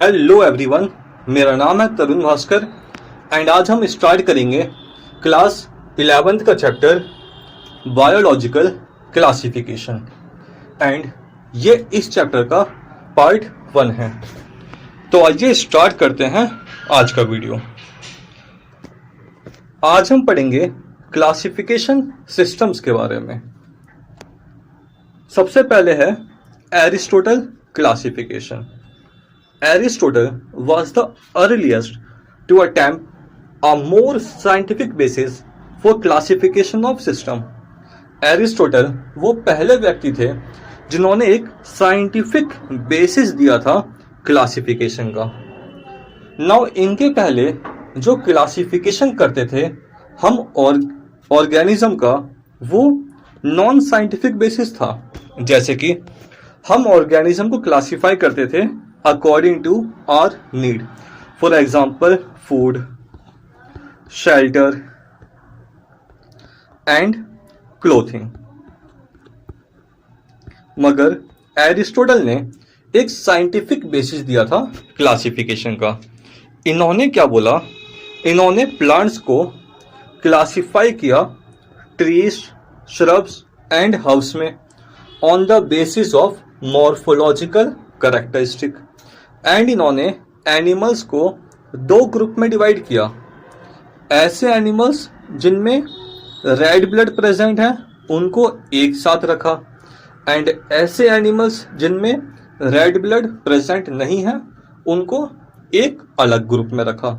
Hello everyone, मेरा नाम है तरुण भास्कर एंड आज हम स्टार्ट करेंगे क्लास 11th का चैप्टर बायोलॉजिकल क्लासिफिकेशन एंड ये इस चैप्टर का पार्ट 1 है। तो आइए स्टार्ट करते हैं आज का वीडियो। आज हम पढ़ेंगे क्लासिफिकेशन सिस्टम्स के बारे में। सबसे पहले है Aristotle classification. Aristotle was the earliest to attempt a more scientific basis for classification of system. Aristotle वो पहले व्यक्ति थे जिन्होंने एक साइंटिफिक बेसिस दिया था क्लासिफिकेशन का। नाउ इनके पहले जो क्लासिफिकेशन करते थे हम ऑर्गेनिज्म का, वो नॉन साइंटिफिक बेसिस था। जैसे कि हम ऑर्गेनिज्म को क्लासिफाई करते थे according to our need. For example, food, shelter and clothing. मगर एरिस्टोटल ने एक साइंटिफिक बेसिस दिया था क्लासिफिकेशन का। इन्होंने क्या बोला? इन्होंने प्लांट्स को क्लासिफाई किया ट्रीज, श्रब्स एंड हर्ब्स में on the basis of morphological characteristic. And इन्होंने एनिमल्स को दो ग्रुप में डिवाइड किया। ऐसे एनिमल्स जिनमें रेड ब्लड प्रेजेंट है उनको एक साथ रखा एंड ऐसे एनिमल्स जिनमें रेड ब्लड प्रेजेंट नहीं है उनको एक अलग ग्रुप में रखा।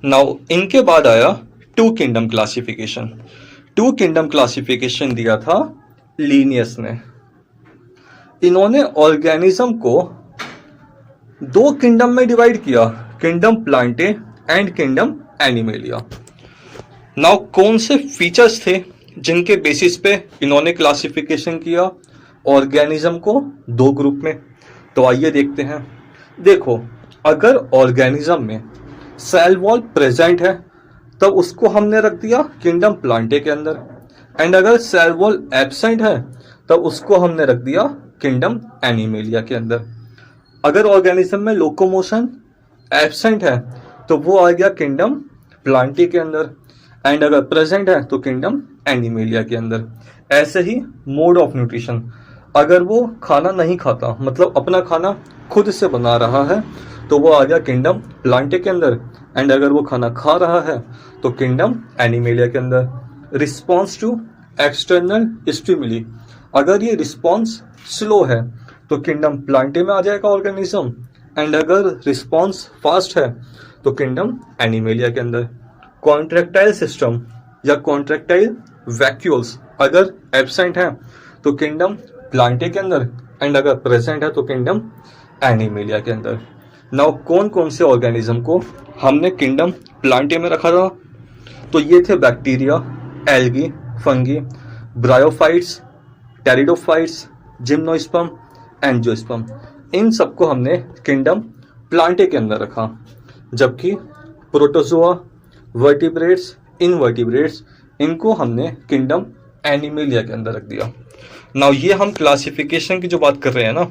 नाउ इनके बाद आया two kingdom classification. Two kingdom classification दिया था लीनियस ने। इन्होंने ऑर्गेनिज्म को दो किंगडम में डिवाइड किया, kingdom Plantae and kingdom animalia. Now कौन से फीचर्स थे जिनके बेसिस पे इन्होंने क्लासिफिकेशन किया ऑर्गेनिज्म को दो ग्रुप में? तो आइए देखते हैं। देखो, अगर ऑर्गेनिज्म में सेल वॉल प्रेजेंट है तब उसको हमने रख दिया किंगडम प्लांटे के अंदर, एंड अगर सेल वॉल एब्सेंट है तब उसको हमने रख दिया किंगडम एनिमेलिया के अंदर। अगर ऑर्गेनिज्म में लोकोमोशन एब्सेंट है तो वो आ गया किंगडम प्लांटे के अंदर, एंड अगर प्रेजेंट है तो किंगडम एनिमेलिया के अंदर। ऐसे ही मोड ऑफ न्यूट्रिशन, अगर वो खाना नहीं खाता, मतलब अपना खाना खुद से बना रहा है, तो वो आ गया किंगडम प्लांटे के अंदर, एंड अगर वो खाना खा रहा है तो किंगडम एनिमेलिया के अंदर। रिस्पॉन्स टू एक्सटर्नल स्टिमुली, अगर ये रिस्पॉन्स स्लो है तो किंगडम प्लांटे में आ जाएगा ऑर्गेनिज्म, एंड अगर रिस्पॉन्स फास्ट है तो किंगडम एनिमेलिया के अंदर। कॉन्ट्रैक्टाइल सिस्टम या कॉन्ट्रैक्टाइल वैक्यूल्स अगर एब्सेंट है तो किंगडम प्लांटे के अंदर, एंड अगर प्रेजेंट है तो किंगडम एनिमेलिया के अंदर। नाउ कौन कौन से ऑर्गेनिज्म को हमने किंगडम प्लांटे में रखा था? तो ये थे bacteria, algae, fungi, bryophytes, pteridophytes, gymnosperm, angiosperm. इन सबको हमने किंगडम प्लांटे के अंदर रखा, जबकि प्रोटोजोआ, वर्टिब्रेट्स, इनवर्टिब्रेट्स, इनको हमने किंगडम एनिमेलिया के अंदर रख दिया। नाउ ये हम क्लासिफिकेशन की जो बात कर रहे हैं ना,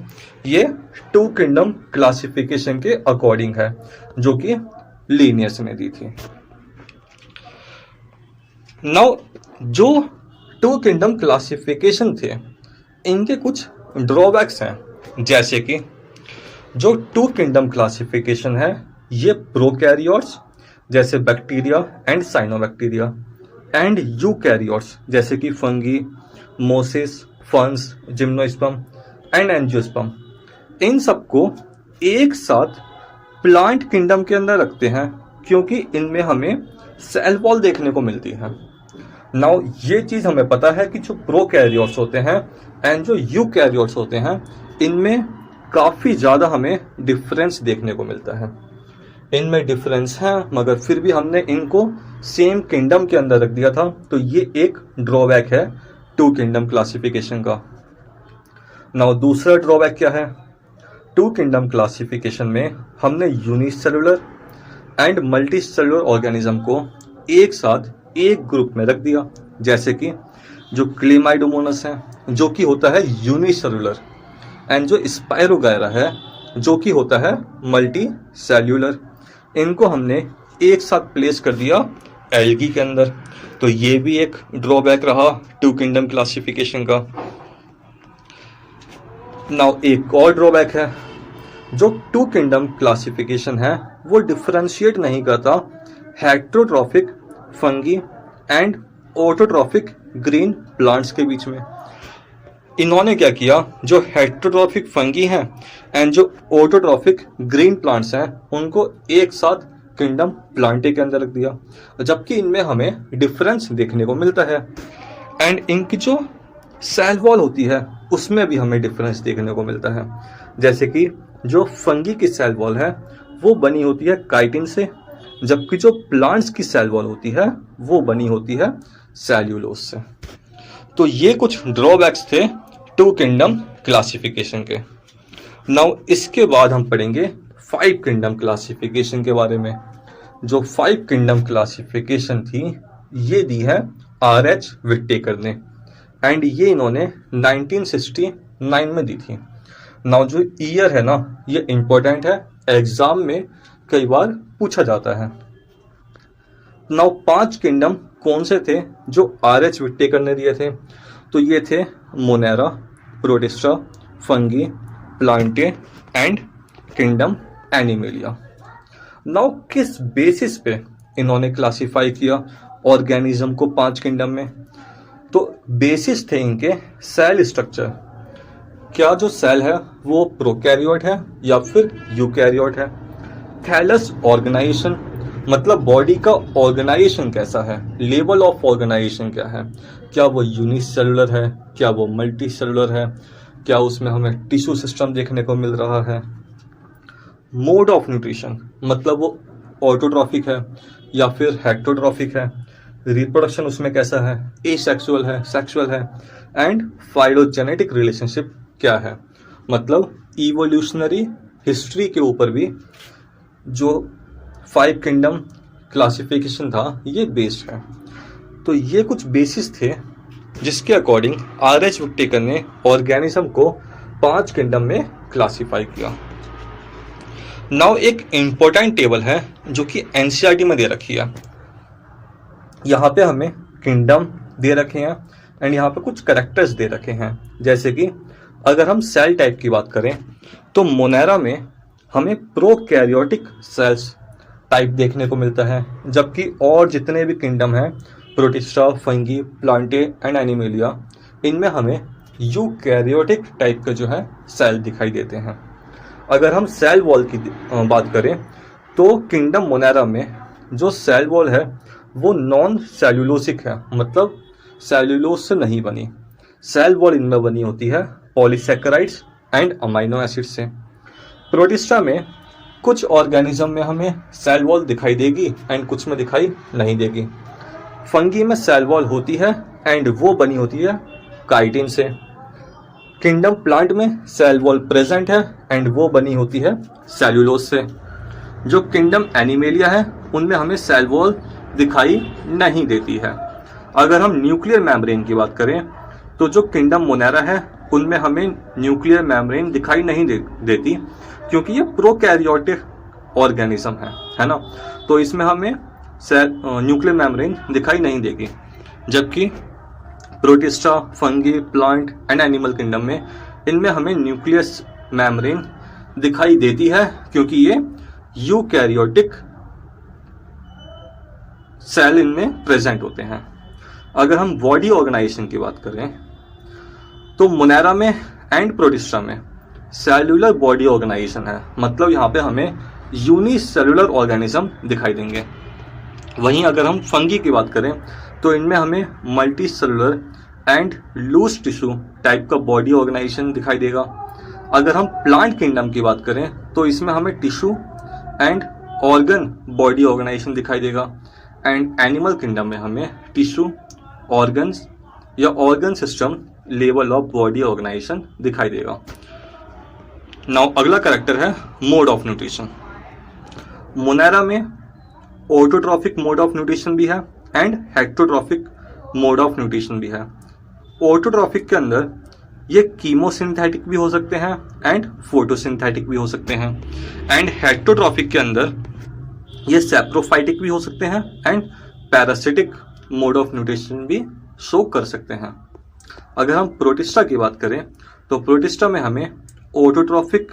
ये टू किंगडम क्लासिफिकेशन के अकॉर्डिंग है जो कि लीनियस ने दी थी। नाउ जो टू किंगडम क्लासिफिकेशन थे इनके कुछ ड्रॉबैक्स हैं। जैसे कि जो टू किंगडम क्लासिफिकेशन है ये प्रोकैरियोट्स जैसे bacteria and cyanobacteria, and eukaryotes जैसे कि फंगी, मोसेस, फंस, जिम्नोस्पर्म एंड एंजियोस्पर्म, इन सबको एक साथ प्लांट किंगडम के अंदर रखते हैं क्योंकि इनमें हमें सेल वॉल देखने को मिलती है। नाउ ये चीज हमें पता है कि जो प्रोकैरियोट्स होते हैं एंड जो यूकैरियोट्स होते हैं इनमें काफी ज्यादा हमें डिफरेंस देखने को मिलता है। इनमें डिफरेंस है मगर फिर भी हमने इनको सेम किंगडम के अंदर रख दिया था, तो ये एक ड्रॉबैक है टू किंगडम क्लासिफिकेशन का। नाउ दूसरा ड्रॉबैक क्या है? टू किंगडम क्लासिफिकेशन में हमने unicellular and multi cellular organism को एक साथ एक ग्रुप में रख दिया। जैसे कि जो क्लेमाइडोमोनास है जो कि होता है यूनिसेलुलर, एंड जो स्पायरोगायरा है जो कि होता है मल्टी सेल्यूलर। इनको हमने एक साथ प्लेस कर दिया एल्गी के अंदर, तो ये भी एक ड्रॉबैक रहा टू किंगडम क्लासिफिकेशन का। नाउ एक और ड्रॉबैक है, जो टू किंगडम क्लासिफिकेशन है वो डिफरेंशिएट नहीं करता heterotrophic fungi and autotrophic green plants के बीच में। इन्होंने क्या किया, जो हेटेरोट्रॉफिक फंगी हैं एंड जो ऑटोट्रॉफिक ग्रीन प्लांट्स हैं उनको एक साथ किंगडम प्लांटे के अंदर रख दिया, जबकि इनमें हमें डिफरेंस देखने को मिलता है। एंड इनकी जो सेल वॉल होती है उसमें भी हमें डिफरेंस देखने को मिलता है। जैसे कि जो फंगी की सेल वॉल है वो बनी होती है काइटिन से, जबकि जो प्लांट्स की सेल वॉल होती है वो बनी होती है सेल्यूलोज से। तो ये कुछ ड्रॉबैक्स थे टू किंगडम क्लासिफिकेशन के। नाउ इसके बाद हम पढ़ेंगे फाइव किंगडम क्लासिफिकेशन के बारे में। जो फाइव किंगडम क्लासिफिकेशन थी ये दी है R.H. विटेकर ने, एंड ये इन्होंने 1969 में दी थी। नाउ जो ईयर है ना ये इंपॉर्टेंट है, एग्जाम में कई बार पूछा जाता है। नाउ 5 किंगडम कौन से थे जो R.H. विटेकर ने दिए थे, तो ये थे Monera, protista, fungi, Plantae and kingdom animalia. Now किस बेसिस पे इन्होंने क्लासिफाई किया ऑर्गेनिज्म को 5 किंगडम में, तो बेसिस थे इनके सेल स्ट्रक्चर। क्या जो सेल है वो प्रोकैरियोट है या फिर यूकैरियोट है। थैलस ऑर्गेनाइजेशन, मतलब बॉडी का ऑर्गेनाइजेशन कैसा है, लेवल ऑफ ऑर्गेनाइजेशन क्या है, क्या वो यूनिसेलुलर है, क्या वो मल्टी सेलुलर है, क्या उसमें हमें टिश्यू सिस्टम देखने को मिल रहा है। मोड ऑफ न्यूट्रिशन, मतलब वो ऑटोट्रॉफिक है या फिर हेटेरोट्रॉफिक है। रिप्रोडक्शन उसमें कैसा है, एसेक्सुअल है, सेक्सुअल है। एंड फाइलोजेनेटिक रिलेशनशिप क्या है, मतलब इवोल्यूशनरी हिस्ट्री के ऊपर भी जो 5 किंगडम क्लासिफिकेशन था ये बेस्ड है। तो ये कुछ बेसिस थे जिसके अकॉर्डिंग R.H. विटेकर ने ऑर्गेनिज्म को 5 किंगडम में क्लासिफाई किया। नाउ एक इंपॉर्टेंट टेबल है जो कि NCERT में दे रखी है। यहाँ पे हमें किंगडम दे रखे हैं एंड यहाँ पे कुछ कैरेक्टर्स दे रखे हैं। जैसे कि अगर हम सेल टाइप की बात करें तो मोनेरा में हमें प्रोकैरियोटिक सेल्स टाइप देखने को मिलता है, जबकि और जितने भी किंगडम हैं protista, fungi, Plantae and animalia, इनमें हमें यूकैरियोटिक टाइप के जो है सेल दिखाई देते हैं। अगर हम सेल वॉल की बात करें तो किंगडम मोनेरा में जो सेल वॉल है वो नॉन सेल्यूलोसिक है, मतलब सेल्यूलोज से नहीं बनी। सेल वॉल इनमें बनी होती है पॉलीसैकेराइड्स एंड अमाइनो एसिड से। प्रोटिस्टा में कुछ ऑर्गेनिज्म में हमें सेल वॉल दिखाई देगी एंड कुछ में दिखाई नहीं देगी। फंगी में सेल वॉल होती है एंड वो बनी होती है काइटिन से। किंगडम प्लांट में सेल वॉल प्रेजेंट है एंड वो बनी होती है सेल्यूलोज से। जो किंगडम एनिमेलिया है उनमें हमें सेल वॉल दिखाई नहीं देती है। अगर हम न्यूक्लियर मेम्ब्रेन की बात करें तो जो किंगडम मोनेरा है उनमें हमें न्यूक्लियर मेम्ब्रेन दिखाई नहीं देती, क्योंकि ये प्रोकैरियोटिक ऑर्गेनिज्म है ना, तो इसमें हमें न्यूक्लियर मेम्ब्रेन दिखाई नहीं देगी। जबकि protista, fungi, plant and animal kingdom में इनमें हमें न्यूक्लियस मेम्ब्रेन दिखाई देती है, क्योंकि ये यूकैरियोटिक सेल इनमें प्रेजेंट होते हैं। अगर हम बॉडी ऑर्गेनाइजेशन की बात करें तो मोनेरा में एंड प्रोटिस्टा में सेल्यूलर बॉडी ऑर्गेनाइजेशन है, मतलब यहाँ पे हमें यूनिसेलुलर ऑर्गेनिज्म दिखाई देंगे। वहीं अगर हम फंगी की बात करें तो इनमें हमें multicellular and loose tissue type का बॉडी ऑर्गेनाइजेशन दिखाई देगा। अगर हम प्लांट किंगडम की बात करें तो इसमें हमें tissue and organ body organisation दिखाई देगा। एंड एनिमल किंगडम में हमें टिश्यू, ऑर्गन्स या organ system level of body organisation दिखाई देगा। नाउ अगला कैरेक्टर है मोड ऑफ न्यूट्रिशन। मोनेरा में ऑटोट्रॉफिक मोड ऑफ न्यूट्रिशन भी है and heterotrophic mode of nutrition भी है। ऑटोट्रॉफिक के अंदर ये कीमोसिंथेटिक भी हो सकते हैं एंड फोटोसिंथेटिक भी हो सकते हैं। एंड हेटेरोट्रॉफिक के अंदर ये सैप्रोफाइटिक भी हो सकते हैं and parasitic mode of nutrition भी शो कर सकते हैं। अगर हम प्रोटिस्टा की बात करें तो प्रोटिस्टा में हमें ऑटोट्रॉफिक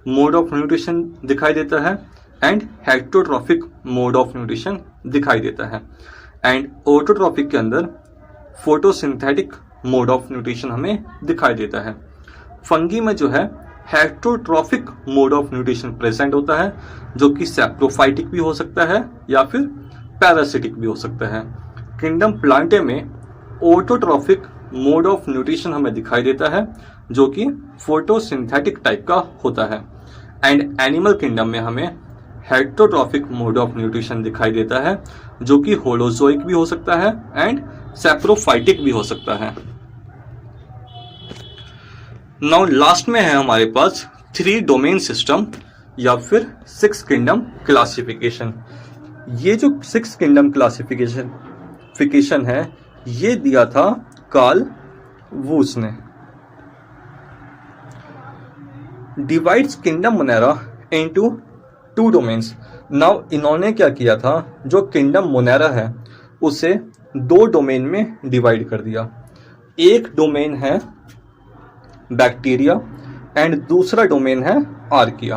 मोड ऑफ न्यूट्रिशन दिखाई देता है and heterotrophic mode of nutrition दिखाई देता है। एंड ऑटोट्रॉफिक के अंदर फोटोसिंथेटिक मोड ऑफ न्यूट्रिशन हमें दिखाई देता है। फंगी में जो है heterotrophic mode of nutrition present होता है, जो कि सैप्रोफाइटिक भी हो सकता है या फिर पैरासिटिक भी हो सकता है। किंगडम प्लांटे में ऑटोट्रॉफिक मोड ऑफ न्यूट्रिशन हमें दिखाई देता है, जो कि फोटोसिंथेटिक टाइप का होता है। एंड एनिमल किंगडम में हमें हेटेरोट्रॉफिक मोड ऑफ न्यूट्रिशन दिखाई देता है, जो कि होलोजोइक भी हो सकता है एंड सैप्रोफाइटिक भी हो सकता है। नाउ लास्ट में है हमारे पास 3 डोमेन सिस्टम या फिर 6 किंगडम क्लासिफिकेशन। ये जो 6 किंगडम क्लासिफिकेशन है ये दिया था कार्ल वूस ने। Divides kingdom Monera into 2 domains. Now इन्होंने क्या किया था, जो किंगडम मोनेरा है उसे 2 डोमेन में डिवाइड कर दिया। एक डोमेन है बैक्टीरिया एंड दूसरा डोमेन है आर्किया।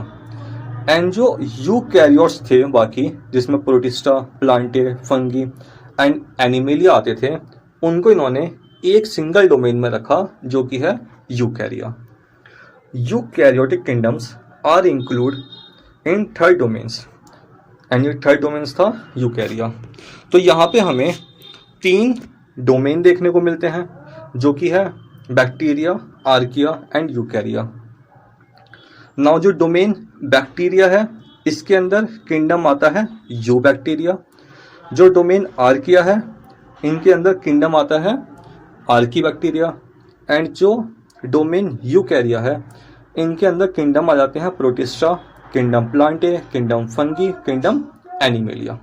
एंड जो यूकैरियोट्स थे बाकी, जिसमें protista, Plantae, fungi and animalia आते थे, उनको इन्होंने एक सिंगल डोमेन में रखा, जो कि है eukarya. Eukaryotic kingdoms are include in 3rd domains and ये 3rd डोमेन्स था यूकैरिया। तो यहाँ पे हमें 3 डोमेन देखने को मिलते हैं, जो कि है बैक्टीरिया, आर्किया एंड यूकैरिया। नाउ जो डोमेन बैक्टीरिया है इसके अंदर किंगडम आता है यू बैक्टीरिया। जो डोमेन आर्किया है इनके अंदर किंगडम आता है आर्की बैक्टीरिया। एंड जो डोमेन यूकैरिया है इनके अंदर किंगडम आ जाते हैं protista, kingdom Plantae, kingdom fungi, kingdom animalia.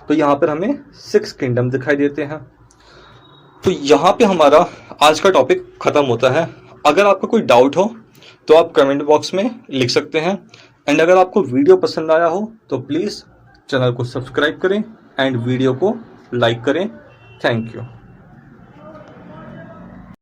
तो यहाँ पर हमें 6 किंगडम दिखाई देते हैं। तो यहाँ पे हमारा आज का टॉपिक खत्म होता है। अगर आपका कोई डाउट हो तो आप कमेंट बॉक्स में लिख सकते हैं। एंड अगर आपको वीडियो पसंद आया हो तो प्लीज़ चैनल को सब्सक्राइब करें एंड वीडियो को लाइक करें। Thank you.